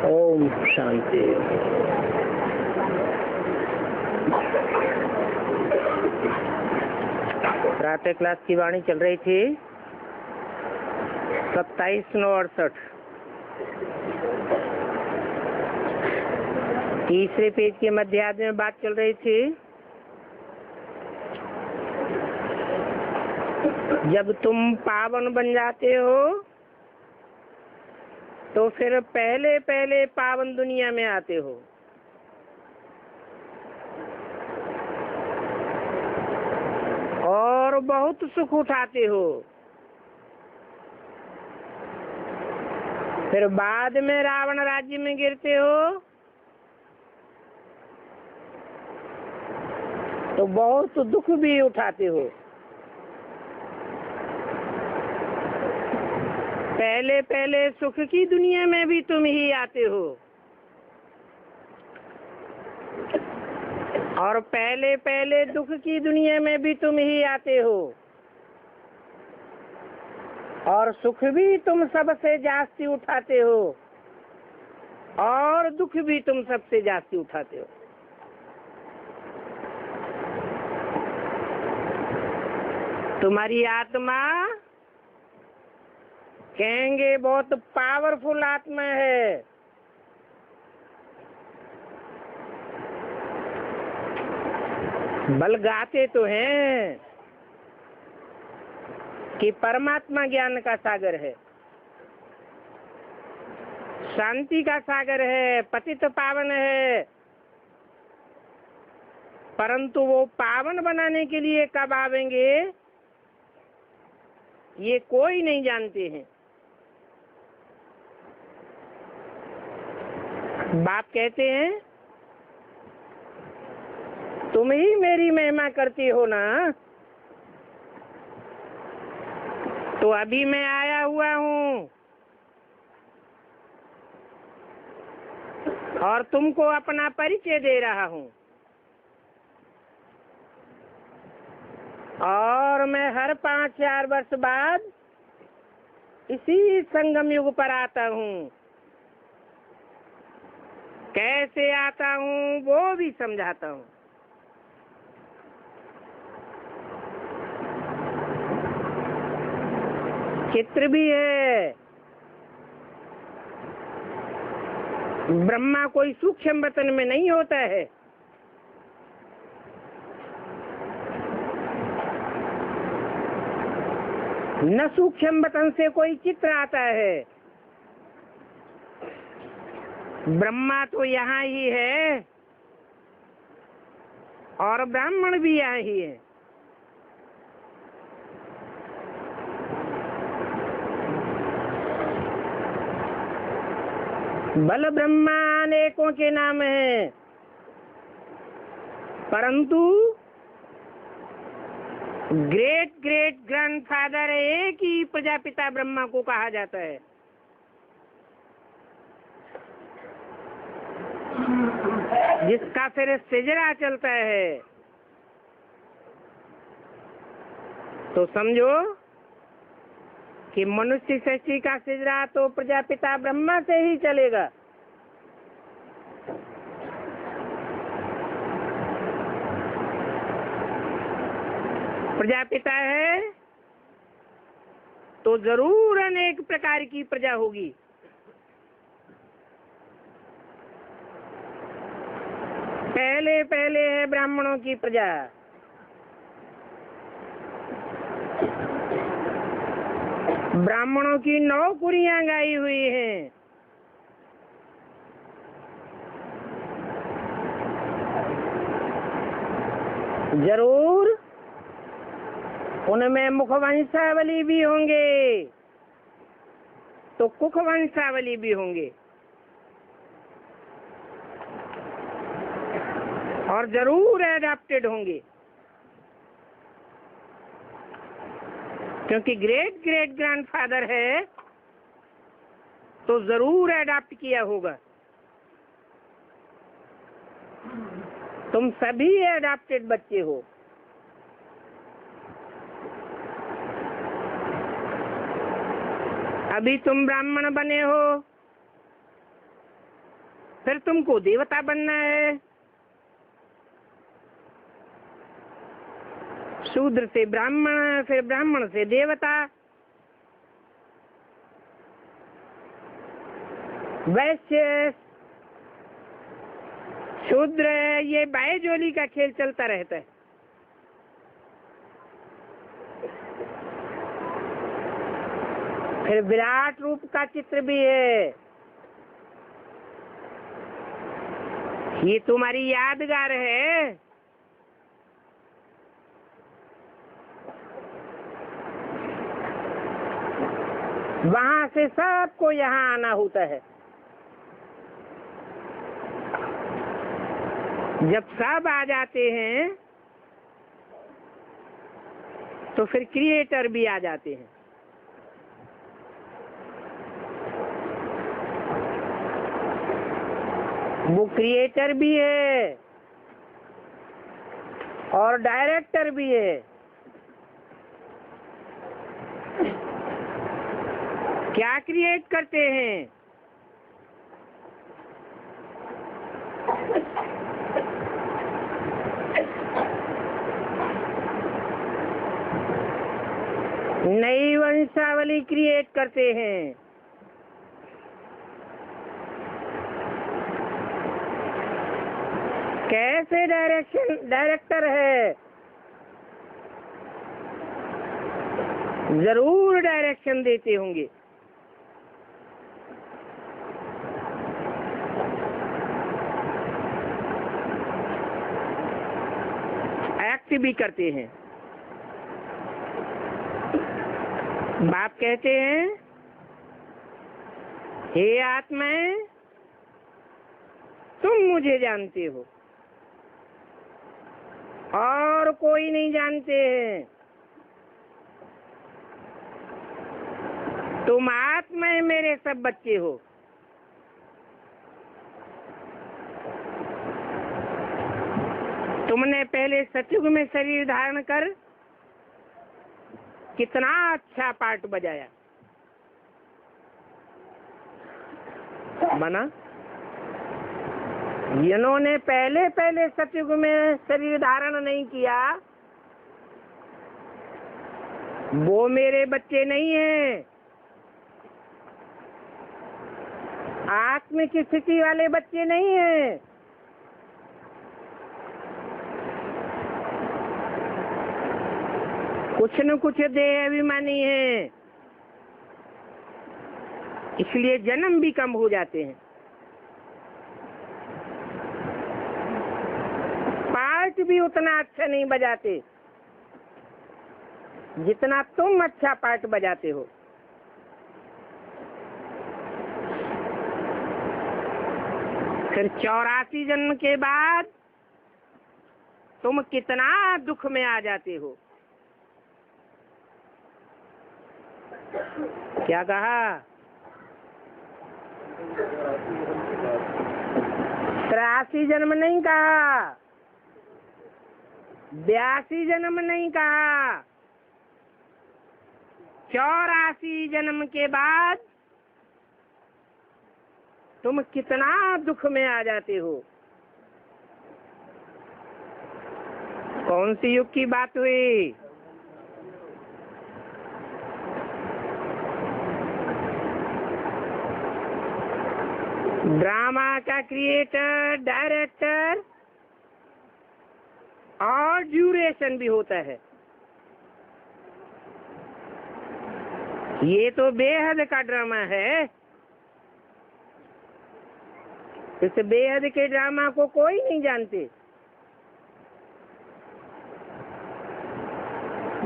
ओम शांति। प्रातः क्लास की वाणी चल रही थी 27/9/68। तीसरे पेज के मध्यार्ध में बात चल रही थी जब तुम पावन बन जाते हो तो फिर पहले पहले पावन दुनिया में आते हो। और बहुत सुख उठाते हो। फिर बाद में रावण राज्य में गिरते हो तो बहुत दुख भी उठाते हो। पहले पहले सुख की दुनिया में भी तुम ही आते हो और पहले पहले दुख की दुनिया में भी तुम ही आते हो और सुख भी तुम सबसे जास्ती उठाते हो और दुख भी तुम सबसे जास्ती उठाते हो। तुम्हारी आत्मा कहेंगे बहुत पावरफुल आत्मा है, बल गाते तो हैं कि परमात्मा ज्ञान का सागर है, शांति का सागर है, पतित पावन है, परंतु वो पावन बनाने के लिए कब आवेंगे ये कोई नहीं जानते हैं। बाप कहते हैं तुम ही मेरी महिमा करती हो ना, तो अभी मैं आया हुआ हूँ और तुमको अपना परिचय दे रहा हूँ और मैं हर 5-4 वर्ष बाद इसी संगम युग पर आता हूँ। कैसे आता हूँ वो भी समझाता हूँ। चित्र भी है। ब्रह्मा कोई सूक्ष्म वतन में नहीं होता है, न सूक्ष्म वतन से कोई चित्र आता है। ब्रह्मा तो यहाँ ही है और ब्राह्मण भी यहाँ ही है। बल ब्रह्मा अनेकों के नाम है, परंतु ग्रेट ग्रेट ग्रैंडफादर एक ही प्रजापिता ब्रह्मा को कहा जाता है। जिसका फिर सिजरा चलता है तो समझो कि मनुष्य सृष्टि का सिजरा तो प्रजापिता ब्रह्मा से ही चलेगा। प्रजापिता है तो जरूर अनेक प्रकार की प्रजा होगी। पहले पहले है ब्राह्मणों की प्रजा, ब्राह्मणों की 9 कुरियां गाई हुई हैं। जरूर उनमें मुखवंशावली भी होंगे तो कुखवंशावली भी होंगे और जरूर एडाप्टेड होंगे, क्योंकि ग्रेट ग्रेट ग्रैंडफादर है तो जरूर एडाप्ट किया होगा। तुम सभी एडाप्टेड बच्चे हो। अभी तुम ब्राह्मण बने हो फिर तुमको देवता बनना है। शूद्र से ब्राह्मण, फिर ब्राह्मण से देवता। वैश्य, शूद्र, ये बाएजोली का खेल चलता रहता है। फिर विराट रूप का चित्र भी है, ये तुम्हारी यादगार है। वहां से सबको यहाँ आना होता है। जब सब आ जाते हैं तो फिर क्रिएटर भी आ जाते हैं। वो क्रिएटर भी है और डायरेक्टर भी है। क्या क्रिएट करते हैं? नई वंशावली क्रिएट करते हैं। कैसे डायरेक्टर है? जरूर डायरेक्शन देते होंगे। एक्ट भी करते हैं। बाप कहते हैं, हे आत्माएं, तुम मुझे जानते हो और कोई नहीं जानते हैं। तुम आत्माएं मेरे सब बच्चे हो। तुमने पहले सतयुग में शरीर धारण कर कितना अच्छा पाठ बजाया। बना? जिन्होंने पहले सतयुग में शरीर धारण नहीं किया वो मेरे बच्चे नहीं हैं। आत्मिक स्थिति वाले बच्चे नहीं हैं। कुछ न कुछ देह अभिमानी है, इसलिए जन्म भी कम हो जाते हैं। पार्ट भी उतना अच्छा नहीं बजाते जितना तुम अच्छा पार्ट बजाते हो। फिर 84 जन्म के बाद तुम कितना दुख में आ जाते हो। क्या कहा? 83 जन्म नहीं कहा, 82 जन्म नहीं कहा, 84 जन्म के बाद तुम कितना दुख में आ जाते हो। कौन सी युग की बात हुई? ड्रामा का क्रिएटर, डायरेक्टर और ड्यूरेशन भी होता है। ये तो बेहद का ड्रामा है। इस बेहद के ड्रामा को कोई नहीं जानते।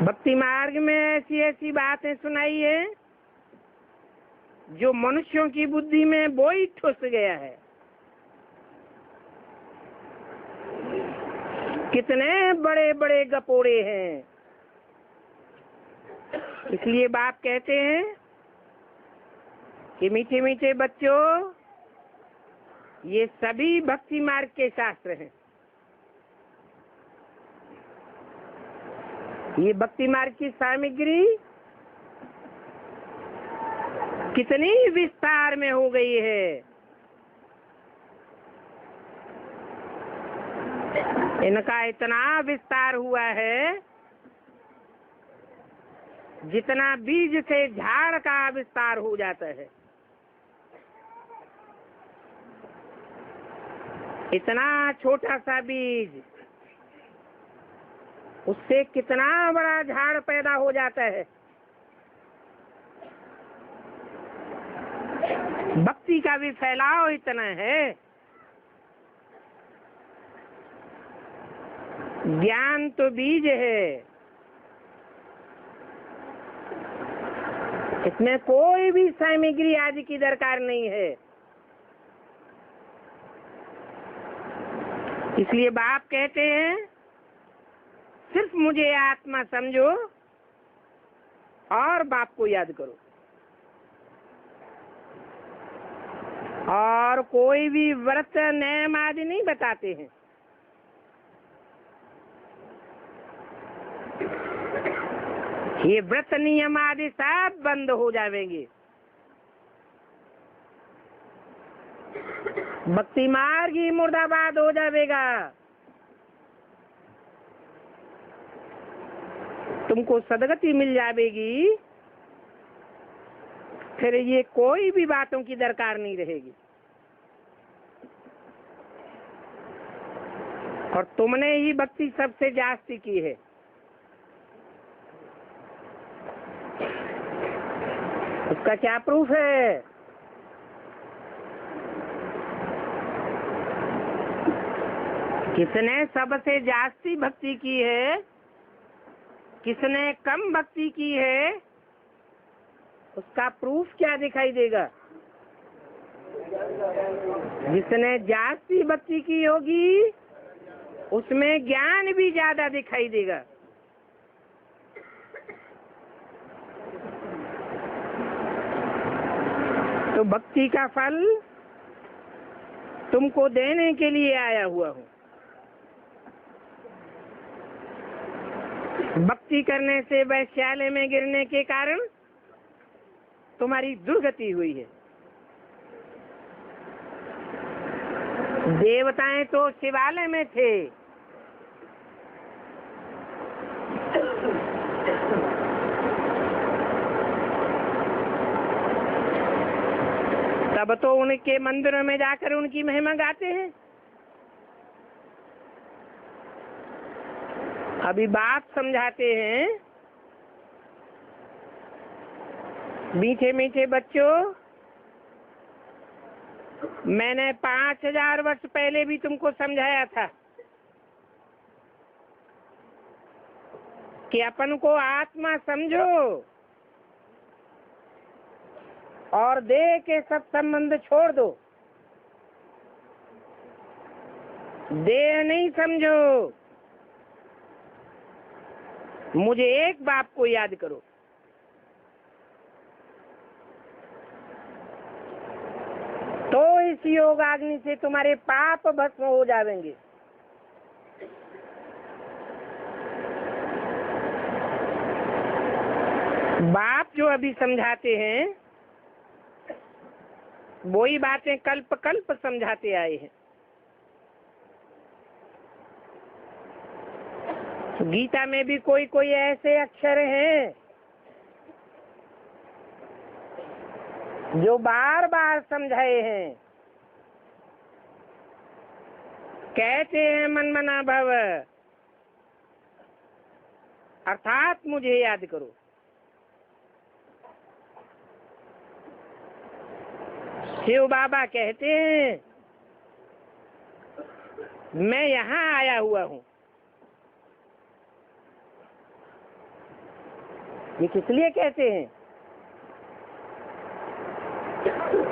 भक्ति मार्ग में ऐसी ऐसी बातें सुनाई है जो मनुष्यों की बुद्धि में बोई ठुस गया है। कितने बड़े बड़े गपोड़े हैं। इसलिए बाप कहते हैं कि मीठे मीठे बच्चों, ये सभी भक्ति मार्ग के शास्त्र हैं। ये भक्ति मार्ग की सामग्री कितनी विस्तार में हो गई है। इनका इतना विस्तार हुआ है जितना बीज से झाड़ का विस्तार हो जाता है, इतना छोटा सा बीज उससे कितना बड़ा झाड़ पैदा हो जाता है। भक्ति का भी फैलाव इतना है। ज्ञान तो बीज है, इसमें कोई भी सामग्री आदि की दरकार नहीं है। इसलिए बाप कहते हैं सिर्फ मुझे आत्मा समझो और बाप को याद करो, और कोई भी व्रत नियम आदि नहीं बताते हैं। ये व्रत नियम आदि सब बंद हो जाएंगे। भक्ति मार्ग ही मुर्दाबाद हो जाएगा। तुमको सदगति मिल जाएगी, फिर ये कोई भी बातों की दरकार नहीं रहेगी। और तुमने ही भक्ति सबसे जास्ती की है। उसका क्या प्रूफ है? किसने सबसे जास्ती भक्ति की है, किसने कम भक्ति की है, उसका प्रूफ क्या दिखाई देगा? जिसने जास्ती भक्ति की होगी उसमें ज्ञान भी ज्यादा दिखाई देगा। तो भक्ति का फल तुमको देने के लिए आया हुआ हूँ। भक्ति करने से वैश्यालय में गिरने के कारण तुम्हारी दुर्गति हुई है। देवताएं तो शिवालय में थे, तब तो उनके मंदिरों में जाकर उनकी महिमा गाते हैं। अभी बात समझाते हैं, मीठे मीठे बच्चों, मैंने 5000 वर्ष पहले भी तुमको समझाया था कि अपन को आत्मा समझो और देह के सब संबंध छोड़ दो। देह नहीं समझो, मुझे एक बाप को याद करो। तो इस योगाग्नि से तुम्हारे पाप भस्म हो जाएंगे। बाप जो अभी समझाते हैं वही बातें कल्प कल्प समझाते आए हैं। गीता में भी कोई कोई ऐसे अक्षर हैं जो बार बार समझाए हैं। कहते हैं मन मना भव, अर्थात मुझे याद करो। शिव बाबा कहते हैं मैं यहाँ आया हुआ हूँ। ये किस लिए कहते हैं?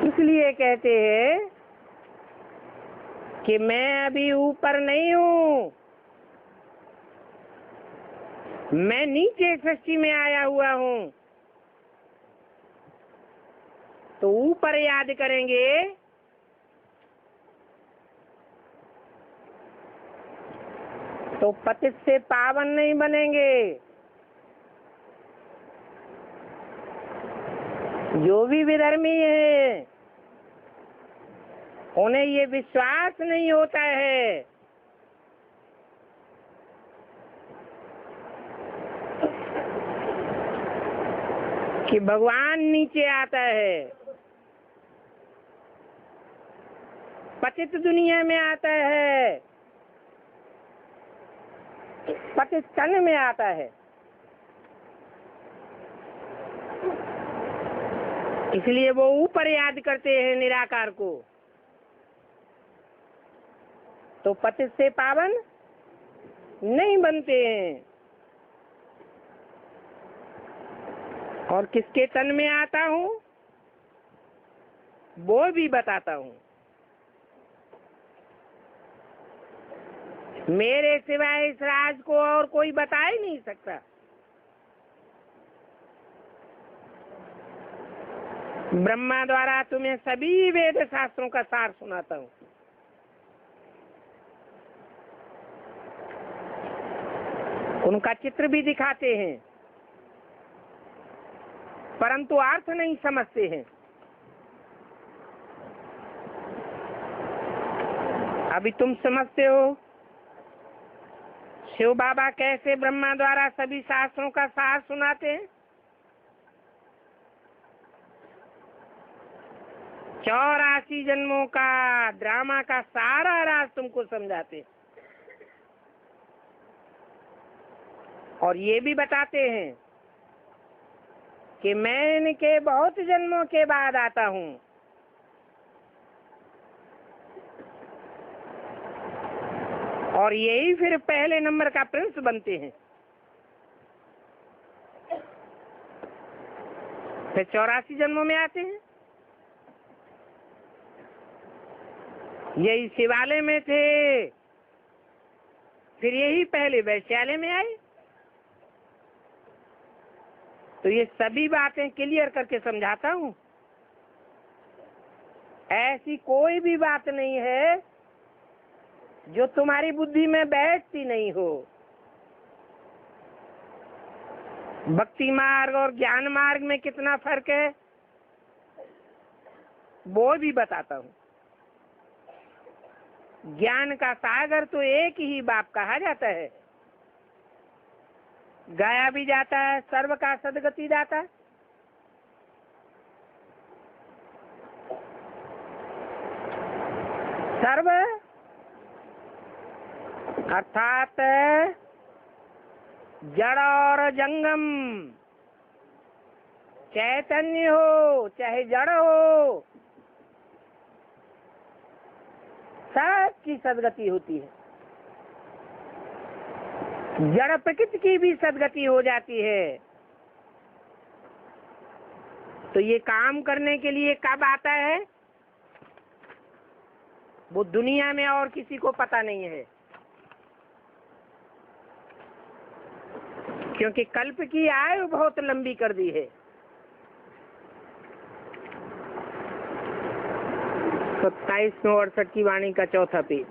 इसलिए कहते हैं कि मैं अभी ऊपर नहीं हूँ, मैं नीचे सृष्टि में आया हुआ हूँ। तो ऊपर याद करेंगे तो पतित से पावन नहीं बनेंगे। जो भी विधर्मी है उन्हें ये विश्वास नहीं होता है कि भगवान नीचे आता है, पतित दुनिया में आता है, पतित तन में आता है। इसलिए वो ऊपर याद करते हैं निराकार को, तो पतित से पावन नहीं बनते हैं। और किसके तन में आता हूँ वो भी बताता हूँ। मेरे सिवाय इस राज को और कोई बता ही नहीं सकता। ब्रह्मा द्वारा तुम्हें सभी वेद शास्त्रों का सार सुनाता हूँ। उनका चित्र भी दिखाते हैं, परंतु अर्थ नहीं समझते हैं। अभी तुम समझते हो शिव बाबा कैसे ब्रह्मा द्वारा सभी शास्त्रों का सार सुनाते हैं। 84 जन्मों का ड्रामा का सारा राज तुमको समझाते हैं। और ये भी बताते हैं कि मैं इनके बहुत जन्मों के बाद आता हूँ। और यही फिर पहले नंबर का प्रिंस बनते हैं। फिर 84 जन्मों में आते हैं। यही शिवालय में थे, फिर यही पहले वैश्यालय में आए। तो ये सभी बातें क्लियर करके समझाता हूँ। ऐसी कोई भी बात नहीं है जो तुम्हारी बुद्धि में बैठती नहीं हो। भक्ति मार्ग और ज्ञान मार्ग में कितना फर्क है वो भी बताता हूँ। ज्ञान का सागर तो एक ही बाप कहा जाता है, गाया भी जाता है, सर्व का सदगति दाता। सर्व अर्थात जड़ और जंगम, चैतन्य हो चाहे जड़ हो, सबकी सदगति होती है। जड़ प्रकृति की भी सदगति हो जाती है। तो ये काम करने के लिए कब आता है वो दुनिया में और किसी को पता नहीं है, क्योंकि कल्प की आयु बहुत लंबी कर दी है। 2768 की वाणी का चौथा पेज।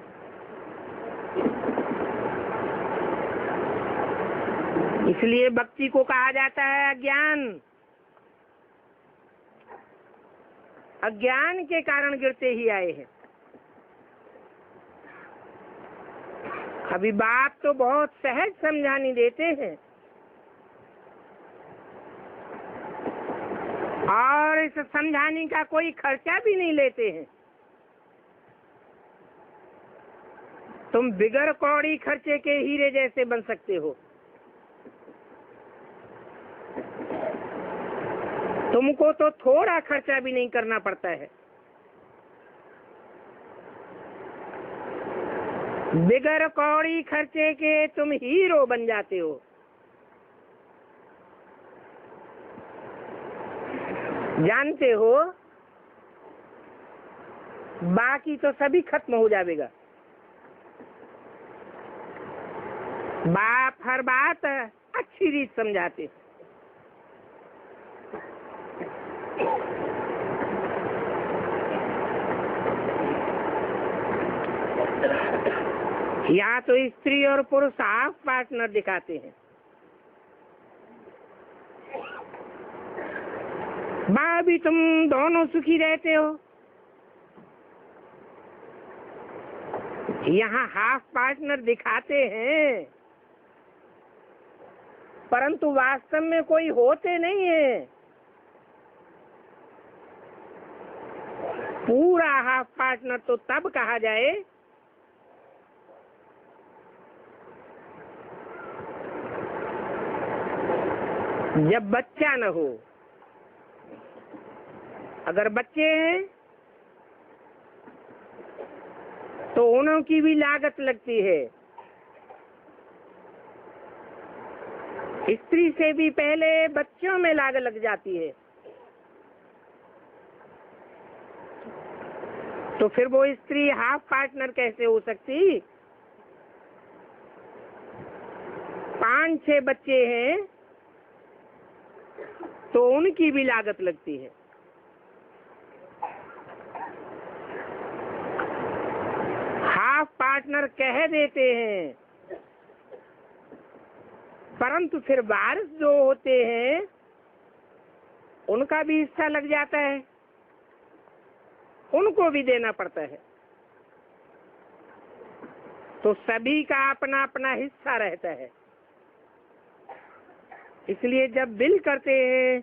इसलिए भक्ति को कहा जाता है अज्ञान। अज्ञान के कारण गिरते ही आए हैं। अभी बात तो बहुत सहज समझानी देते हैं और इस समझाने का कोई खर्चा भी नहीं लेते हैं। तुम बिगर कौड़ी खर्चे के हीरे जैसे बन सकते हो। तुमको तो थोड़ा खर्चा भी नहीं करना पड़ता है। बिगर कौड़ी खर्चे के तुम हीरो बन जाते हो। जानते हो बाकी तो सभी खत्म हो जाएगा। बाप हर बात अच्छी रीत समझाते। या तो स्त्री और पुरुष हाफ पार्टनर दिखाते हैं। भी तुम दोनों सुखी रहते हो। यहाँ हाफ पार्टनर दिखाते हैं परंतु वास्तव में कोई होते नहीं है। पूरा हाफ पार्टनर तो तब कहा जाए जब बच्चा न हो। अगर बच्चे हैं तो उनकी भी लागत लगती है। स्त्री से भी पहले बच्चों में लागत लग जाती है। तो फिर वो स्त्री हाफ पार्टनर कैसे हो सकती? 5-6 बच्चे हैं तो उनकी भी लागत लगती है। हाफ पार्टनर कह देते हैं, परंतु फिर वारिस जो होते हैं उनका भी हिस्सा लग जाता है, उनको भी देना पड़ता है। तो सभी का अपना अपना हिस्सा रहता है। इसलिए जब बिल करते हैं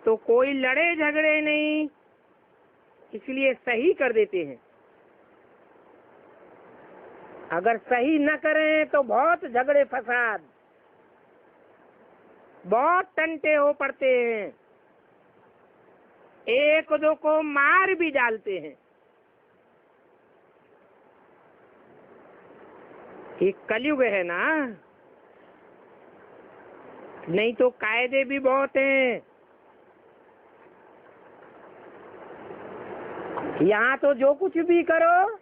तो कोई लड़े झगड़े नहीं, इसलिए सही कर देते हैं। अगर सही न करें तो बहुत झगड़े फसाद, बहुत टंटे हो पड़ते हैं, एक दो को मार भी डालते हैं। ये कलयुग है ना, नहीं तो कायदे भी बहुत हैं। यहाँ तो जो कुछ भी करो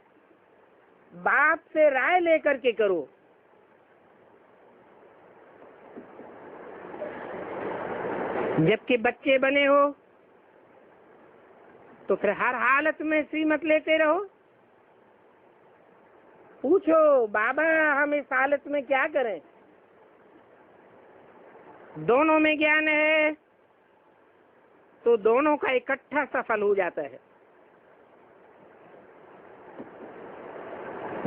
बाप से राय लेकर के करो। जबकि बच्चे बने हो तो फिर हर हालत में श्रीमत लेते रहो। पूछो बाबा हम इस हालत में क्या करें? दोनों में ज्ञान है तो दोनों का इकट्ठा सफल हो जाता है।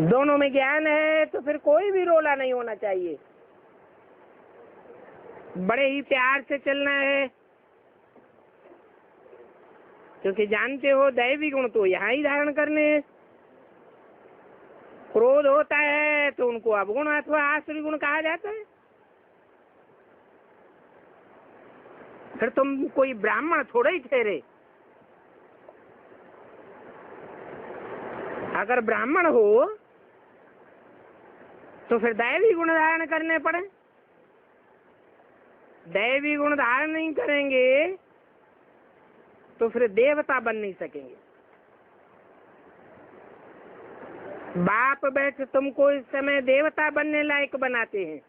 दोनों में ज्ञान है तो फिर कोई भी रोला नहीं होना चाहिए। बड़े ही प्यार से चलना है, क्योंकि जानते हो दैवी गुण तो यहाँ ही धारण करने हैं। क्रोध होता है तो उनको अवगुण अथवा आसुरी गुण कहा जाता है। फिर तुम कोई ब्राह्मण थोड़ा ही ठहरे। अगर ब्राह्मण हो तो फिर दैवी गुण धारण करने पड़े। दैवी गुण धारण नहीं करेंगे तो फिर देवता बन नहीं सकेंगे। बाप बैठ तुमको इस समय देवता बनने लायक बनाते हैं।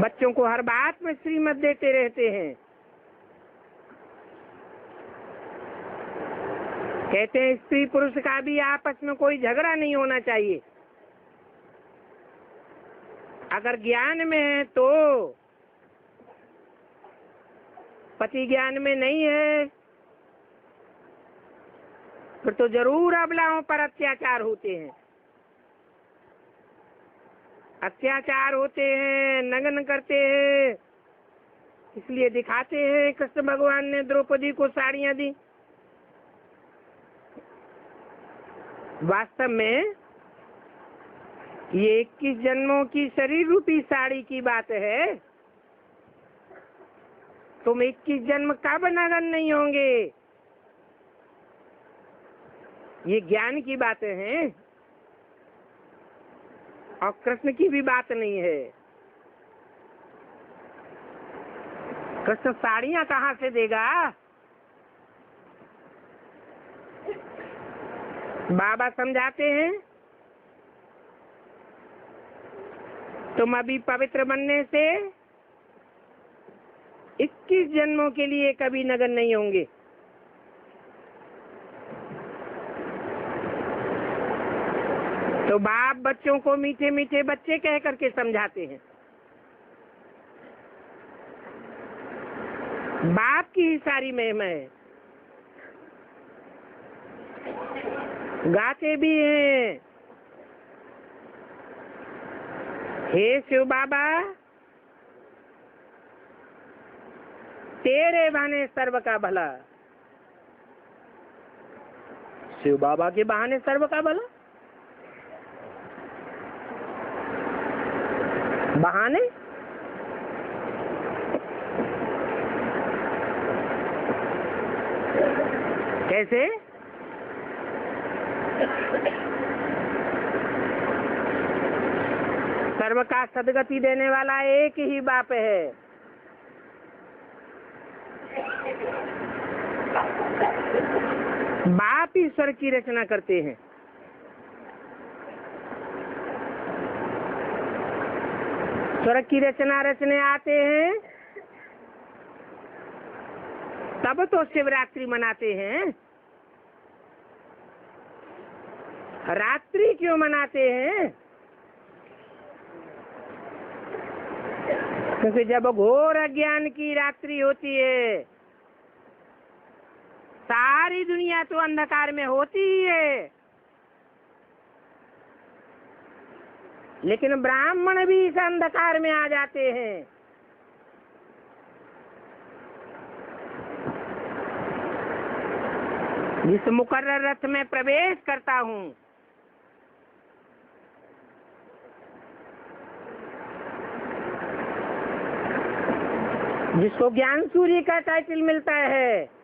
बच्चों को हर बात में श्रीमत देते रहते हैं। कहते हैं स्त्री पुरुष का भी आपस में कोई झगड़ा नहीं होना चाहिए। अगर ज्ञान में है तो, पति ज्ञान में नहीं है फिर तो जरूर अबलाओं पर अत्याचार होते हैं। अत्याचार होते हैं, नग्न करते हैं। इसलिए दिखाते हैं कृष्ण भगवान ने द्रौपदी को साड़ियां दी। वास्तव में ये 21 जन्मों की शरीर रूपी साड़ी की बात है। तुम 21 जन्म कब नग्न नहीं होंगे? ये ज्ञान की बातें हैं और कृष्ण की भी बात नहीं है। कृष्ण साड़ियां कहाँ से देगा? बाबा समझाते हैं तुम अभी पवित्र बनने से 21 जन्मों के लिए कभी नग्न नहीं होंगे। तो बाप बच्चों को मीठे मीठे बच्चे कह करके समझाते हैं। बाप की ही सारी महिमा है। गाते भी हैं, हे शिव बाबा तेरे बहाने सर्व का भला। शिव बाबा के बहाने सर्व का भला। बहाने कैसे? सर्व का सदगति देने वाला एक ही बाप है। बाप ईश्वर की रचना करते हैं। स्वर्ग की रचना रचने आते हैं तब तो शिवरात्रि मनाते हैं। रात्रि क्यों मनाते हैं? क्योंकि जब घोर अज्ञान की रात्रि होती है, सारी दुनिया तो अंधकार में होती ही है, लेकिन ब्राह्मण भी इस अंधकार में आ जाते हैं। जिस मुकर्रर रथ में प्रवेश करता हूँ, जिसको ज्ञान सूर्य का टाइटल मिलता है,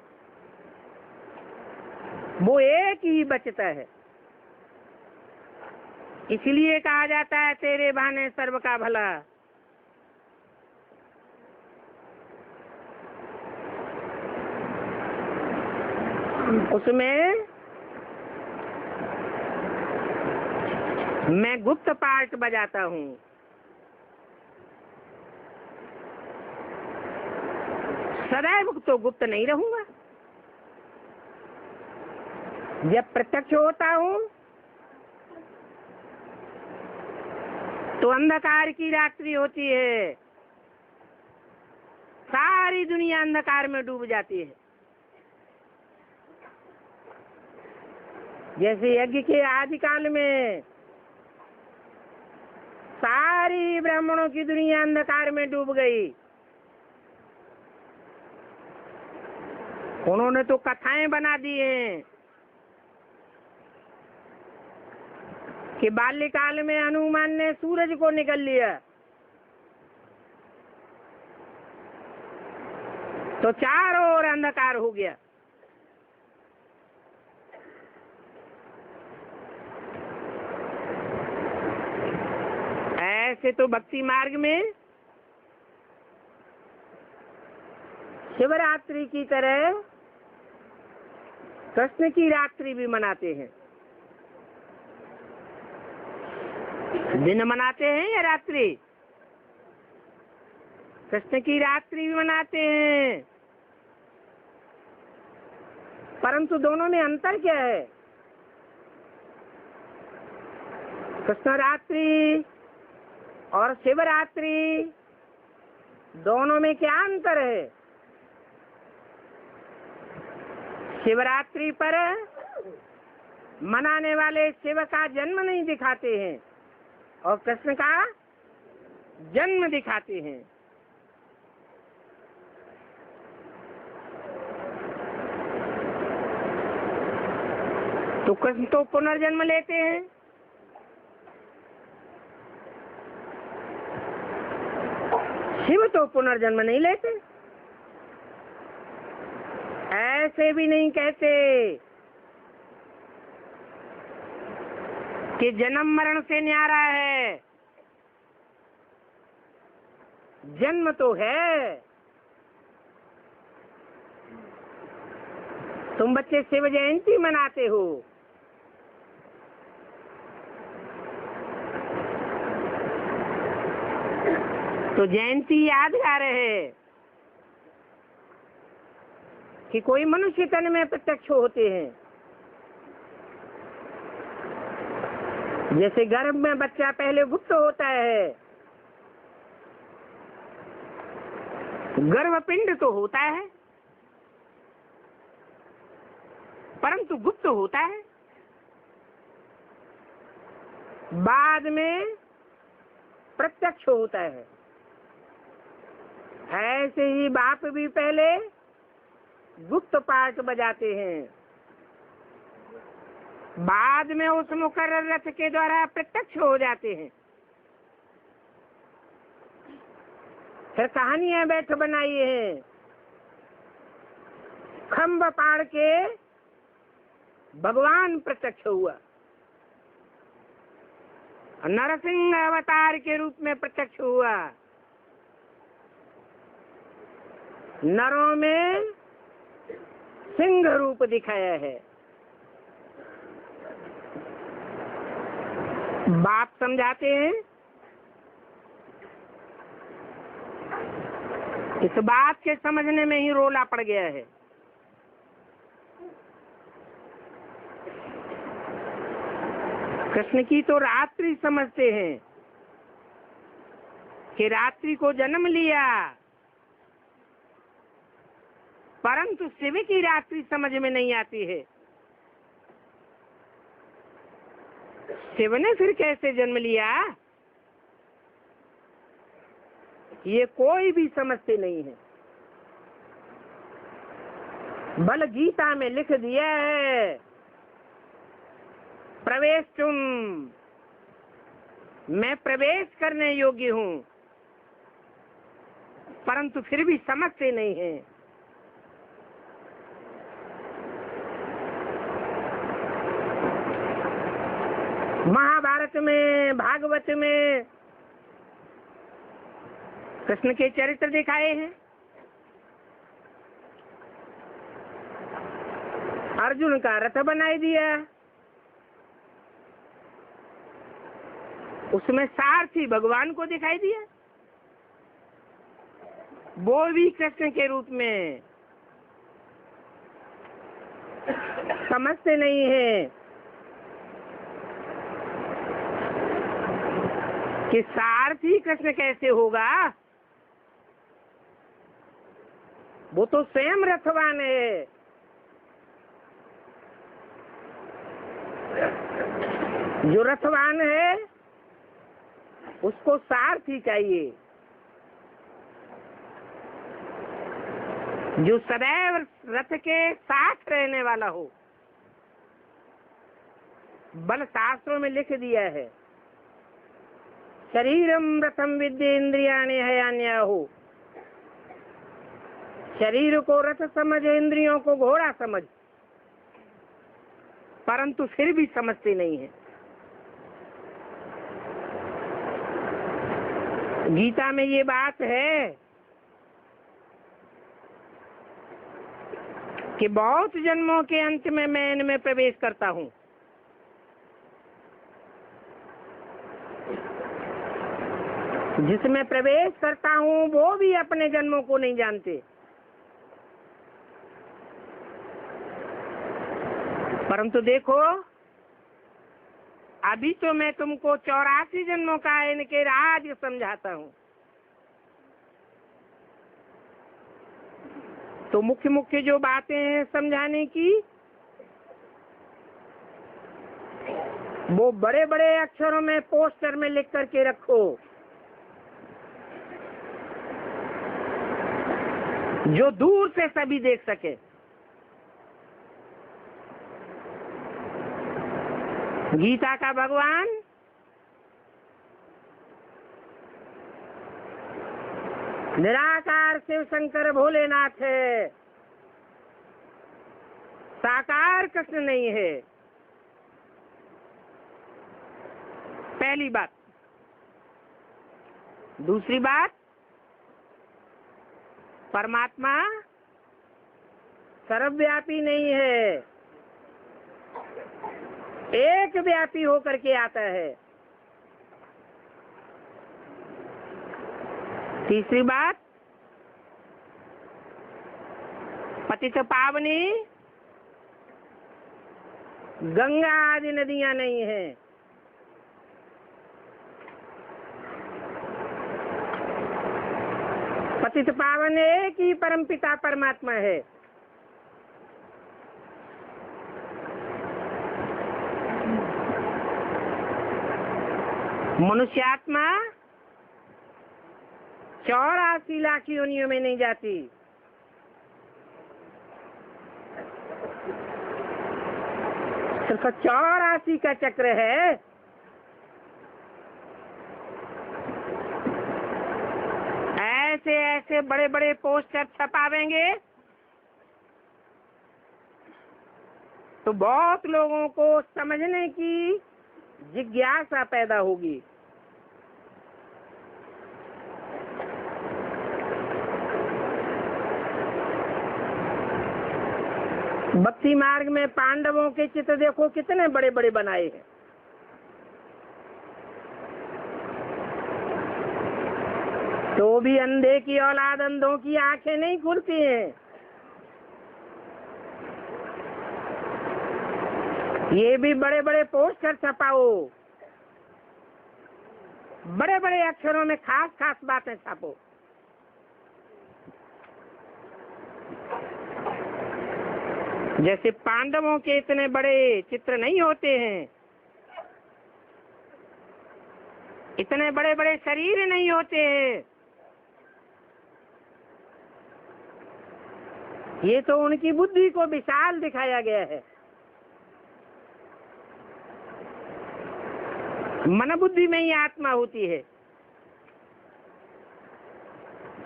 वो एक ही बचता है। इसलिए कहा जाता है तेरे बहाने सर्व का भला। उसमें मैं गुप्त पार्ट बजाता हूँ। सदैव तो गुप्त नहीं रहूंगा। जब प्रत्यक्ष होता हूँ तो अंधकार की रात्रि होती है, सारी दुनिया अंधकार में डूब जाती है। जैसे यज्ञ के आदिकाल में सारी ब्राह्मणों की दुनिया अंधकार में डूब गई। उन्होंने तो कथाएं बना दी हैं कि बाल्यकाल में हनुमान ने सूरज को निगल लिया तो चारों ओर अंधकार हो गया। ऐसे तो भक्ति मार्ग में शिवरात्रि की तरह कृष्ण की रात्रि भी मनाते हैं। दिन मनाते हैं या रात्रि? कृष्ण की रात्रि भी मनाते हैं, परंतु दोनों में अंतर क्या है? कृष्ण रात्रि और शिवरात्रि, दोनों में क्या अंतर है? शिवरात्रि पर मनाने वाले शिव का जन्म नहीं दिखाते हैं और कृष्ण का जन्म दिखाते हैं। तो कृष्ण तो पुनर्जन्म लेते हैं, शिव तो पुनर्जन्म नहीं लेते। ऐसे भी नहीं कहते कि जन्म मरण से न्यारा है। जन्म तो है। तुम बच्चे शिव जयंती मनाते हो, तो जयंती यादगार है कि कोई मनुष्य तन में प्रत्यक्ष होते हैं। जैसे गर्भ में बच्चा पहले गुप्त होता है, गर्भपिंड तो होता है परंतु गुप्त होता है। बाद में प्रत्यक्ष होता है। ऐसे ही बाप भी पहले गुप्त पार्ट बजाते हैं, बाद में उस मुकर्रर रथ के द्वारा प्रत्यक्ष हो जाते हैं। फिर कहानियां बैठ बनाई है, खम्भ पाड़ के भगवान प्रत्यक्ष हुआ, नरसिंह अवतार के रूप में प्रत्यक्ष हुआ, नरों में सिंह रूप दिखाया है। बाप समझाते हैं, इस बात के समझने में ही रोला पड़ गया है। कृष्ण की तो रात्रि समझते हैं कि रात्रि को जन्म लिया, परंतु शिव की रात्रि समझ में नहीं आती है। शिव ने फिर कैसे जन्म लिया, ये कोई भी समझते नहीं है। बल गीता में लिख दिया है, प्रवेश तुम, मैं प्रवेश करने योग्य हूँ, परंतु फिर भी समझते नहीं है। महाभारत में, भागवत में कृष्ण के चरित्र दिखाए हैं। अर्जुन का रथ बनाई दिया, उसमें सारथी भगवान को दिखाई दिया, वो भी कृष्ण के रूप में। समझते नहीं है कि सारथी कृष्ण कैसे होगा, वो तो स्वयं रथवान है। जो रथवान है उसको सारथी चाहिए, जो सदैव रथ के साथ रहने वाला हो। बल शास्त्रों में लिख दिया है, शरीरम रथम विद्य इंद्रियाणि हयान्याहु। शरीर को रथ समझ, इंद्रियों को घोड़ा समझ, परंतु फिर भी समझते नहीं है। गीता में ये बात है कि बहुत जन्मों के अंत में मैं इनमें प्रवेश करता हूँ। जिसमें प्रवेश करता हूँ वो भी अपने जन्मों को नहीं जानते, परंतु देखो अभी तो मैं तुमको 84 जन्मों का इनके राज समझाता हूँ। तो मुख्य मुख्य जो बातें हैं समझाने की, वो बड़े बड़े अक्षरों में पोस्टर में लिख करके रखो, जो दूर से सभी देख सके। गीता का भगवान निराकार शिव शंकर भोलेनाथ है, साकार कृष्ण नहीं है। पहली बात। दूसरी बात, परमात्मा सर्वव्यापी नहीं है, एक व्यापी होकर के आता है। तीसरी बात, पतित पावनी गंगा आदि नदियां नहीं है। पतित पावन एक ही परमपिता परमात्मा है। मनुष्यात्मा 84 लाख योनियों में नहीं जाती। सिर्फ 84 का चक्र है। ऐसे ऐसे बड़े बड़े पोस्टर छपावेंगे तो बहुत लोगों को समझने की जिज्ञासा पैदा होगी। भक्ति मार्ग में पांडवों के चित्र देखो कितने बड़े बड़े बनाए हैं। तो भी अंधे की औलाद, अंधों की आंखें नहीं खुलती हैं। ये भी बड़े बड़े पोस्टर छपाओ, बड़े बड़े अक्षरों में खास खास बातें छापो। जैसे पांडवों के इतने बड़े चित्र नहीं होते हैं, इतने बड़े बड़े शरीर नहीं होते हैं। ये तो उनकी बुद्धि को विशाल दिखाया गया है। मन बुद्धि में ही आत्मा होती है,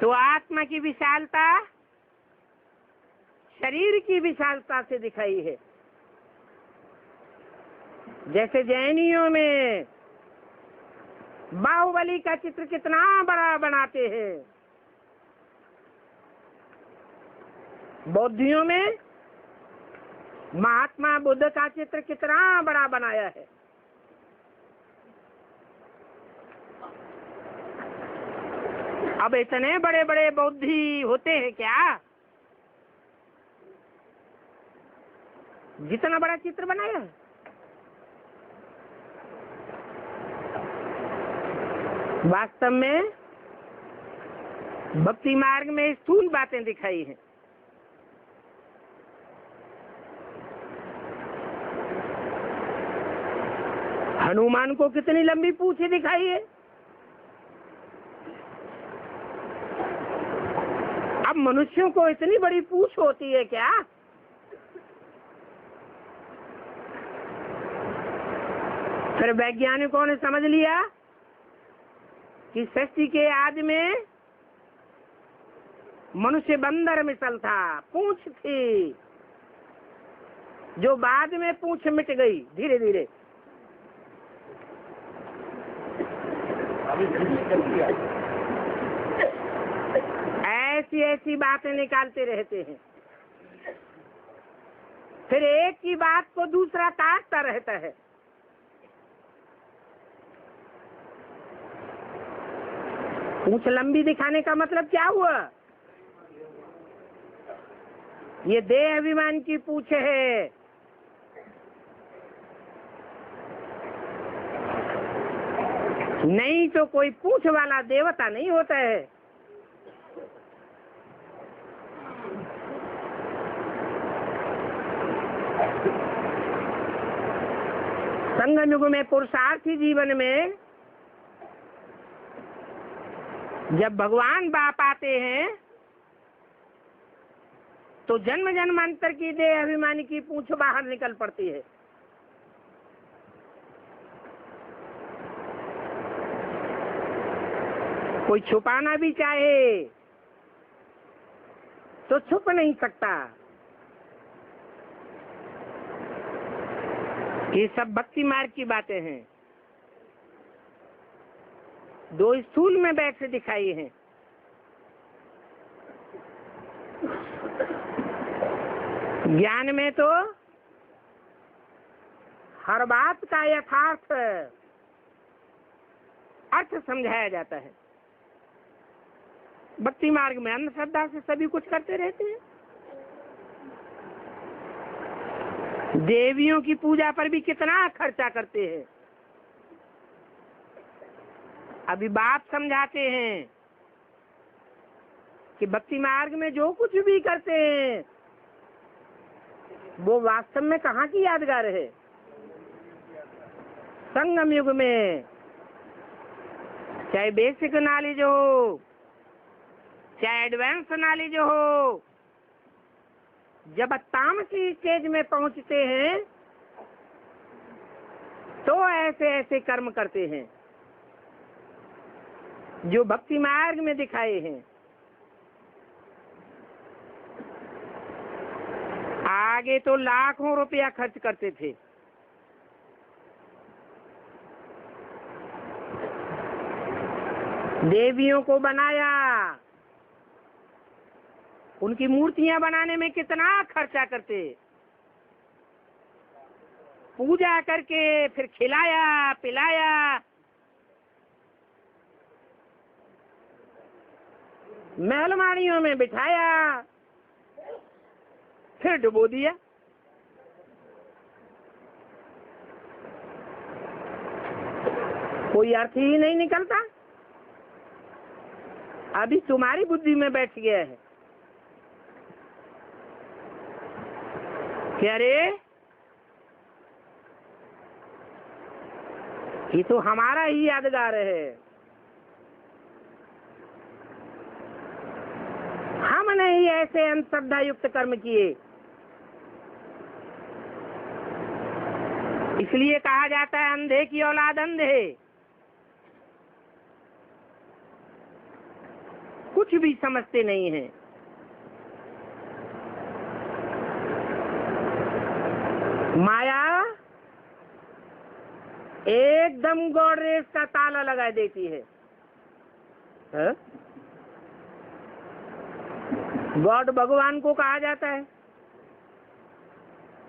तो आत्मा की विशालता शरीर की विशालता से दिखाई है। जैसे जैनियों में बाहुबली का चित्र कितना बड़ा बनाते हैं, बौद्धियों में महात्मा बुद्ध का चित्र कितना बड़ा बनाया है। अब इतने बड़े बड़े बौद्धि होते हैं क्या, जितना बड़ा चित्र बनाया है? वास्तव में भक्ति मार्ग में स्थूल बातें दिखाई हैं। हनुमान को कितनी लंबी पूंछ दिखाई है। अब मनुष्यों को इतनी बड़ी पूंछ होती है क्या? फिर वैज्ञानिकों ने समझ लिया कि सृष्टि के आदि में मनुष्य बंदर मिसल था, पूंछ थी, जो बाद में पूंछ मिट गई धीरे धीरे। ऐसी ऐसी बातें निकालते रहते हैं, फिर एक की बात को दूसरा काटता रहता है। पूंछ लंबी दिखाने का मतलब क्या हुआ? ये देह अभिमान की पूंछ है। नहीं तो कोई पूंछ वाला देवता नहीं होता है। संगम युग में पुरुषार्थी जीवन में जब भगवान बाप आते हैं तो जन्म जन्मांतर की देह अभिमानी की पूंछ बाहर निकल पड़ती है। कोई छुपाना भी चाहे तो छुप नहीं सकता। ये सब भक्ति मार्ग की बातें हैं, दो स्थूल में बैठ से दिखाई हैं। ज्ञान में तो हर बात का यथार्थ अर्थ समझाया जाता है। भक्ति मार्ग में अंधश्रद्धा से सभी कुछ करते रहते हैं। देवियों की पूजा पर भी कितना खर्चा करते हैं। अभी बाप समझाते हैं कि भक्ति मार्ग में जो कुछ भी करते हैं वो वास्तव में कहाँ की यादगार है? संगम युग में चाहे बेसिक नॉलेज हो एडवांस नॉलेज हो। जब तामसी स्टेज में पहुंचते हैं तो ऐसे ऐसे कर्म करते हैं जो भक्ति मार्ग में दिखाए हैं। आगे तो लाखों रुपया खर्च करते थे, देवियों को बनाया, उनकी मूर्तियां बनाने में कितना खर्चा करते, पूजा करके फिर खिलाया पिलाया, महलमाड़ियों में बिठाया, फिर डुबो दिया। कोई अर्थ ही नहीं निकलता। अभी तुम्हारी बुद्धि में बैठ गया है कि अरे ये तो हमारा ही यादगार है, हमने ही ऐसे अंधश्रद्धा युक्त कर्म किए। इसलिए कहा जाता है अंधे की औलाद अंधे, कुछ भी समझते नहीं हैं। माया एकदम गोडरेज का ताला लगा देती है। गॉड भगवान को कहा जाता है,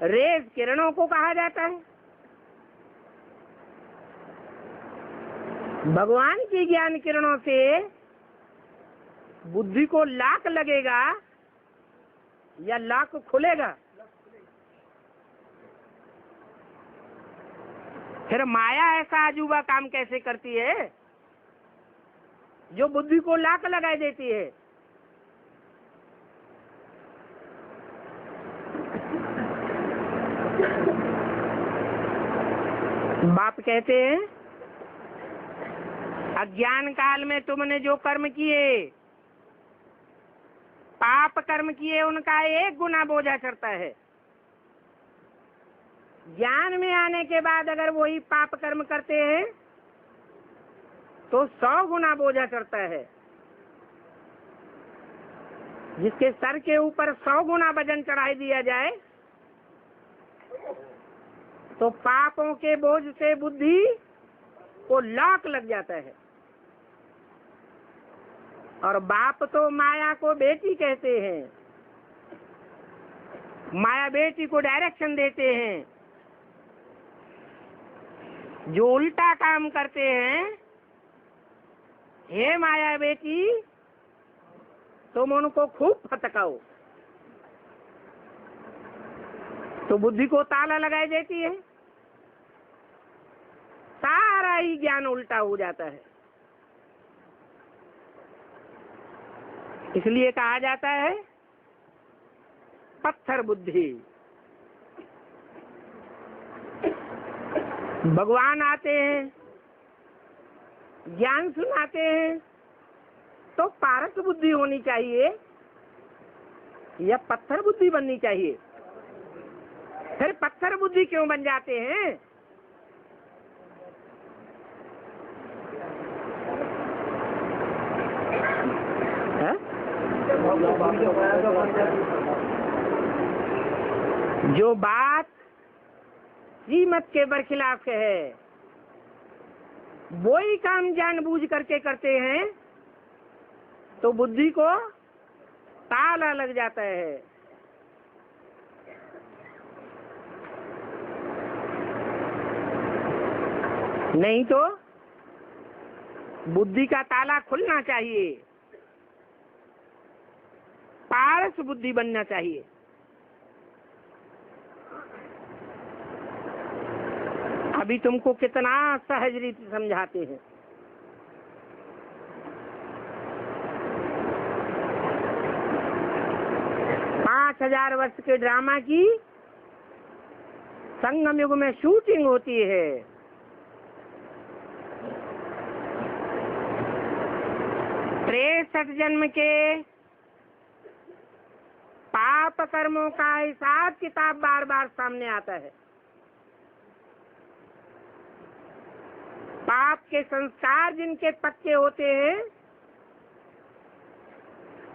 रेज किरणों को कहा जाता है। भगवान की ज्ञान किरणों से बुद्धि को लाक लगेगा या लाक खुलेगा? फिर माया ऐसा अजूबा काम कैसे करती है जो बुद्धि को लाक लगा देती है? बाप कहते हैं अज्ञान काल में तुमने जो कर्म किए, पाप कर्म किए, उनका 1 गुना बोझा चढ़ता है। ज्ञान में आने के बाद अगर वही पाप कर्म करते हैं तो 100 गुना बोझा चढ़ता है। जिसके सर के ऊपर 100 गुना वजन चढ़ाई दिया जाए तो पापों के बोझ से बुद्धि को लाक लग जाता है। और बाप तो माया को बेटी कहते हैं, माया बेटी को डायरेक्शन देते हैं। जो उल्टा काम करते हैं, हे माया बेटी तुम उनको खूब फटकाओ, तो बुद्धि को ताला लगाई देती है, सारा ही ज्ञान उल्टा हो जाता है। इसलिए कहा जाता है पत्थर बुद्धि। भगवान आते हैं, ज्ञान सुनाते हैं, तो पारस बुद्धि होनी चाहिए या पत्थर बुद्धि बननी चाहिए? फिर पत्थर बुद्धि क्यों बन जाते हैं? जो बात श्रीमत के बरखिलाफ है वो ही काम जानबूझ करके करते हैं तो बुद्धि को ताला लग जाता है। नहीं तो बुद्धि का ताला खुलना चाहिए, पारस बुद्धि बनना चाहिए। अभी तुमको कितना सहज रीति समझाते हैं। पाँच 5000 वर्ष के ड्रामा की संगम युग में शूटिंग होती है। 63 जन्म के पाप कर्मों का हिसाब किताब बार बार सामने आता है। पाप के संस्कार जिनके पक्के होते हैं,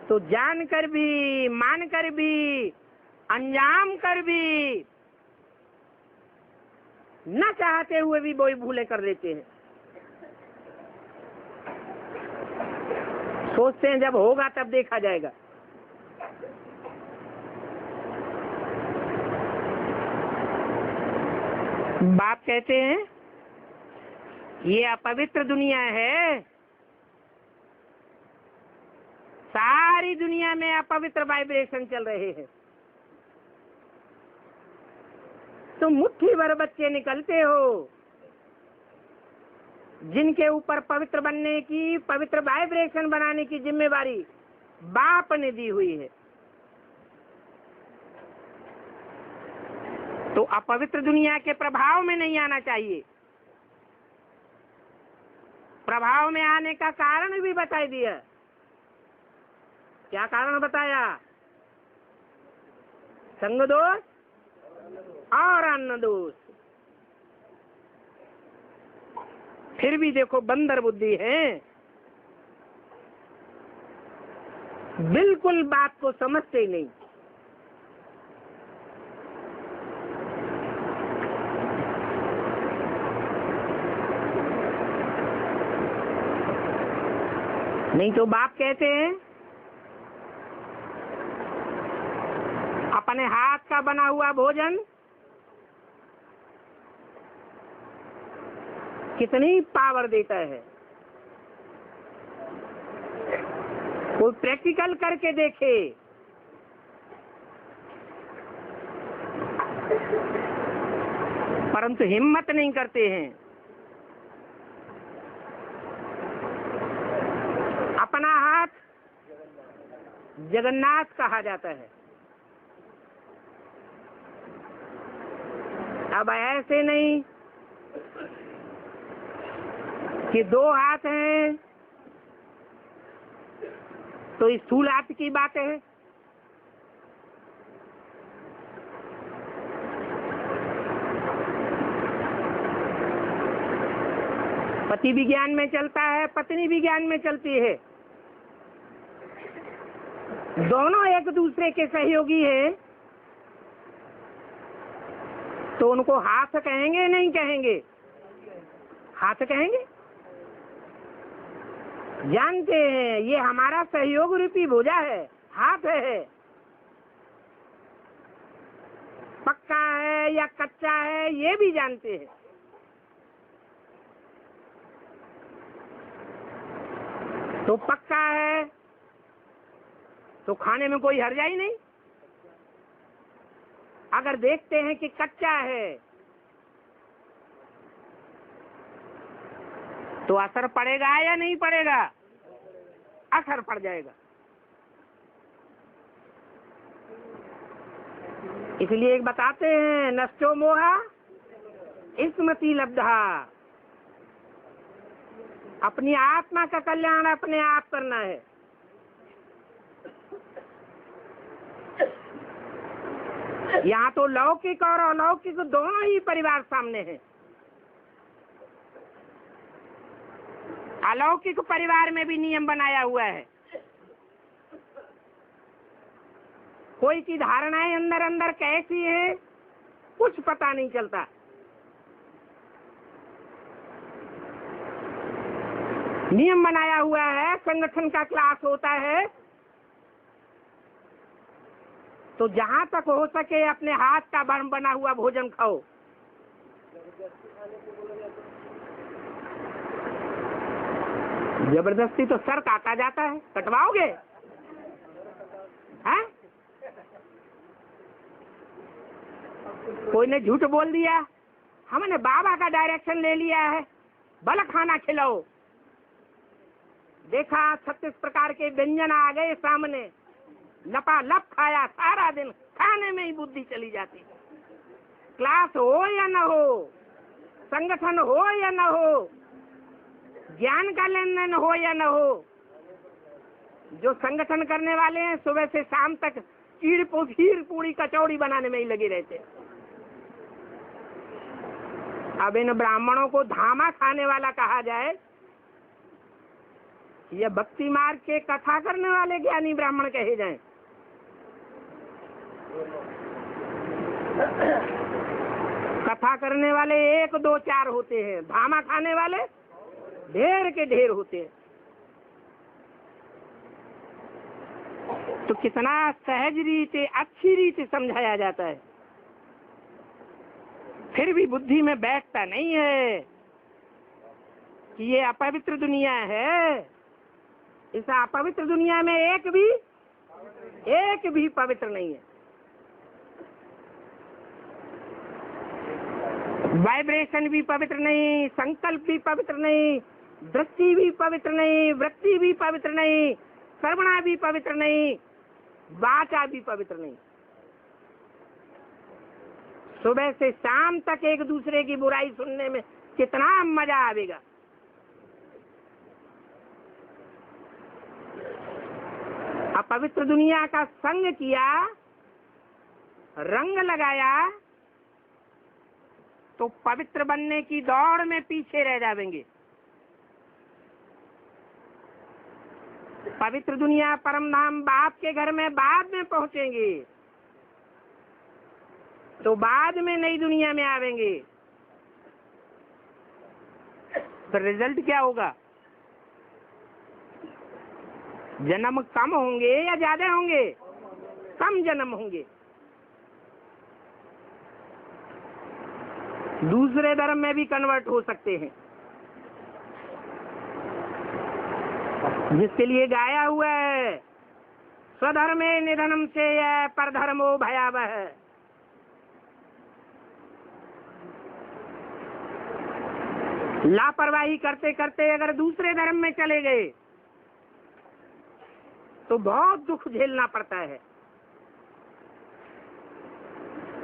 तो जानकर भी, मानकर भी, अंजाम कर भी, न चाहते हुए भी वही भूले कर देते हैं। सोचते हैं जब होगा तब देखा जाएगा। बाप कहते हैं ये अपवित्र दुनिया है, सारी दुनिया में अपवित्र वाइब्रेशन चल रहे हैं। तो मुट्ठी भर बच्चे निकलते हो जिनके ऊपर पवित्र बनने की, पवित्र वाइब्रेशन बनाने की जिम्मेवारी बाप ने दी हुई है। तो अपवित्र दुनिया के प्रभाव में नहीं आना चाहिए। प्रभाव में आने का कारण भी बता दिया। क्या कारण बताया? संग दोष और अन्न दोष। फिर भी देखो बंदर बुद्धि है, बिल्कुल बात को समझते ही नहीं। नहीं तो बाप कहते हैं अपने हाथ का बना हुआ भोजन कितनी पावर देता है। कोई प्रैक्टिकल करके देखे। परंतु हिम्मत नहीं करते हैं। अपना हाथ जगन्नाथ कहा जाता है। अब ऐसे नहीं कि दो हाथ हैं तो स्थूल हाथ की बात है। पति विज्ञान में चलता है, पत्नी विज्ञान में चलती है। दोनों एक दूसरे के सहयोगी हैं, तो उनको हाथ कहेंगे नहीं कहेंगे? हाथ कहेंगे। जानते हैं ये हमारा सहयोग रूपी भुजा है, हाथ है। पक्का है या कच्चा है ये भी जानते हैं। तो पक्का है तो खाने में कोई हर्जाई नहीं। अगर देखते हैं कि कच्चा है तो असर पड़ेगा या नहीं पड़ेगा? असर पड़ जाएगा। इसलिए एक बताते हैं नष्टो मोहा स्मृति लब्धा। अपनी आत्मा का कल्याण अपने आप करना है। यहाँ तो लौकिक और अलौकिक दोनों ही परिवार सामने हैं। अलौकिक परिवार में भी नियम बनाया हुआ है। कोई की धारणाएं अंदर अंदर कैसी है कुछ पता नहीं चलता। नियम बनाया हुआ है, संगठन का क्लास होता है, तो जहां तक हो सके अपने हाथ का बना हुआ भोजन खाओ। जबरदस्ती तो सर काटा जाता है, कटवाओगे? हैं? कोई ने झूठ बोल दिया, हमने बाबा का डायरेक्शन ले लिया है, भला खाना खिलाओ। देखा 36 प्रकार के व्यंजन आ गए सामने, लपालप खाया, सारा दिन खाने में ही बुद्धि चली जाती। क्लास हो या न हो, संगठन हो या न हो, ज्ञान का लेन देन हो या न हो, जो संगठन करने वाले हैं सुबह से शाम तक खीर पूरी कचौड़ी बनाने में ही लगे रहते। अब इन ब्राह्मणों को धामा खाने वाला कहा जाए या भक्ति मार्ग के कथा करने वाले ज्ञानी ब्राह्मण कहे जाएं? कथा करने वाले 1 2 4 होते हैं, धामा खाने वाले ढेर के ढेर होते हैं। तो कितना सहज रीति, अच्छी रीति समझाया जाता है, फिर भी बुद्धि में बैठता नहीं है कि ये अपवित्र दुनिया है। इस अपवित्र दुनिया में एक भी पवित्र नहीं है। वाइब्रेशन भी पवित्र नहीं, संकल्प भी पवित्र नहीं, दृष्टि भी पवित्र नहीं, वृत्ति भी पवित्र नहीं, श्रवणा भी पवित्र नहीं, वाचा भी पवित्र नहीं। सुबह से शाम तक एक दूसरे की बुराई सुनने में कितना मजा आवेगा। अपवित्र दुनिया का संग किया, रंग लगाया, तो पवित्र बनने की दौड़ में पीछे रह जाएंगे। पवित्र दुनिया परम धाम बाप के घर में बाद में पहुंचेंगे, तो बाद में नई दुनिया में आवेंगे। तो रिजल्ट क्या होगा? जन्म कम होंगे या ज्यादा होंगे? कम जन्म होंगे। दूसरे धर्म में भी कन्वर्ट हो सकते हैं, जिसके लिए गाया हुआ है स्वधर्मे निधनम से यह परधर्मो भयावह। लापरवाही करते करते अगर दूसरे धर्म में चले गए तो बहुत दुख झेलना पड़ता है।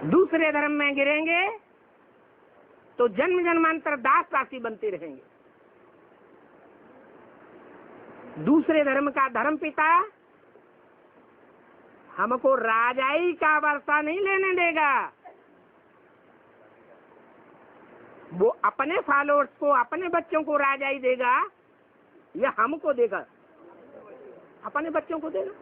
दूसरे धर्म में गिरेंगे तो जन्म जन्मांतर दास-दासी बनते रहेंगे। दूसरे धर्म का धर्म पिता हमको राजाई का वर्षा नहीं लेने देगा। वो अपने फॉलोअर्स को, अपने बच्चों को राजाई देगा या हमको देगा? अपने बच्चों को देगा।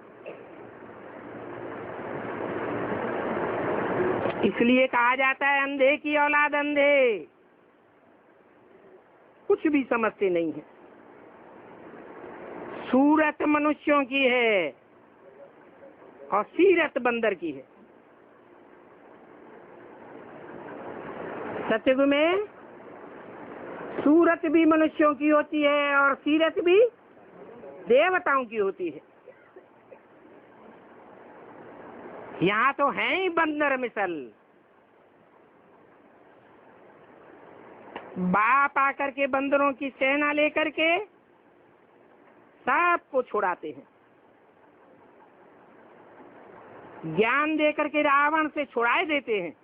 इसलिए कहा जाता है अंधे की औलाद अंधे, कुछ भी समझते नहीं है। सूरत मनुष्यों की है और सीरत बंदर की है। सत्युग में सूरत भी मनुष्यों की होती है और सीरत भी देवताओं की होती है। यहाँ तो है ही बंदर मिसल। बाप आकर के बंदरों की सेना लेकर के सबको छुड़ाते हैं। ज्ञान देकर के रावण से छुड़ाए देते हैं।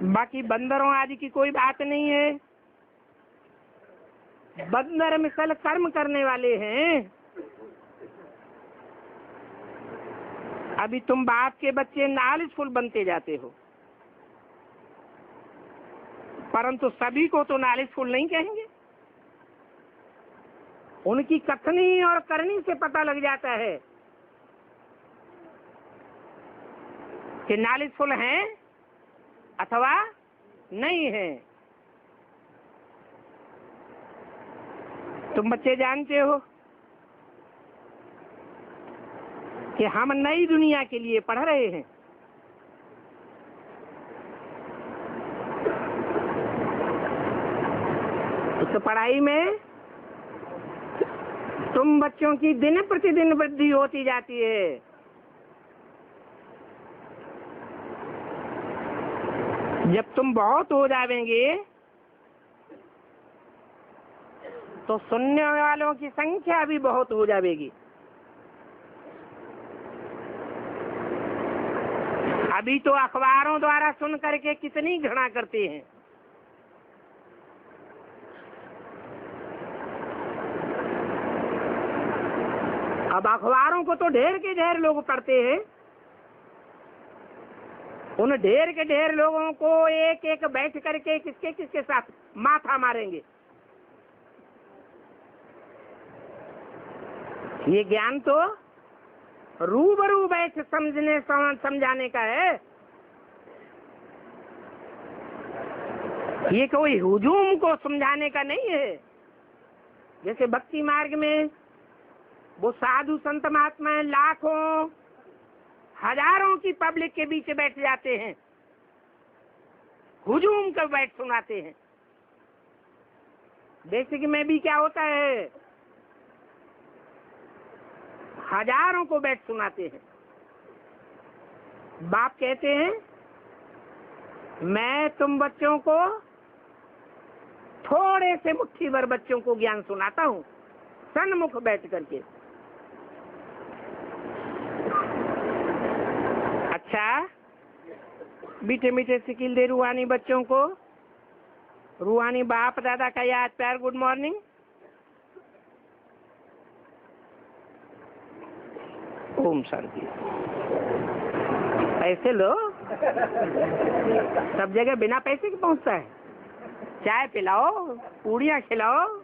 बाकी बंदरों आदि की कोई बात नहीं है। बंदर मिसल कर्म करने वाले हैं। अभी तुम बाप के बच्चे नॉलेजफुल बनते जाते हो, परंतु सभी को तो नॉलेजफुल नहीं कहेंगे। उनकी कथनी और करनी से पता लग जाता है कि नॉलेजफुल हैं अथवा नहीं है। तुम बच्चे जानते हो कि हम नई दुनिया के लिए पढ़ रहे हैं। उस पढ़ाई में तुम बच्चों की दिन प्रतिदिन वृद्धि होती जाती है। जब तुम बहुत हो जाएंगे तो सुनने वालों की संख्या भी बहुत हो जाएगी। अभी तो अखबारों द्वारा सुन करके कितनी घृणा करते हैं। अब अखबारों को तो ढेर के ढेर लोग पढ़ते हैं, उन ढेर के ढेर लोगों को एक एक बैठ करके किसके किसके साथ माथा मारेंगे। ये ज्ञान तो रूबरू बैठ समझने समझाने का है। ये कोई हुजूम को समझाने का नहीं है। जैसे भक्ति मार्ग में वो साधु संत महात्मा लाखों हजारों की पब्लिक के बीच बैठ जाते हैं, हुजूम कर बैठ सुनाते हैं। बेसिक में भी क्या होता है, हजारों को बैठ सुनाते हैं। बाप कहते हैं मैं तुम बच्चों को थोड़े से मुट्ठी भर बच्चों को ज्ञान सुनाता हूँ सन्मुख बैठ करके। अच्छा, मीठे मीठे सिकिल दे रूहानी बच्चों को, रूहानी बाप दादा का याद प्यार गुड मॉर्निंग। ओम शांति। पैसे लो, सब जगह बिना पैसे के पहुंचता है। चाय पिलाओ, पूड़ियाँ खिलाओ,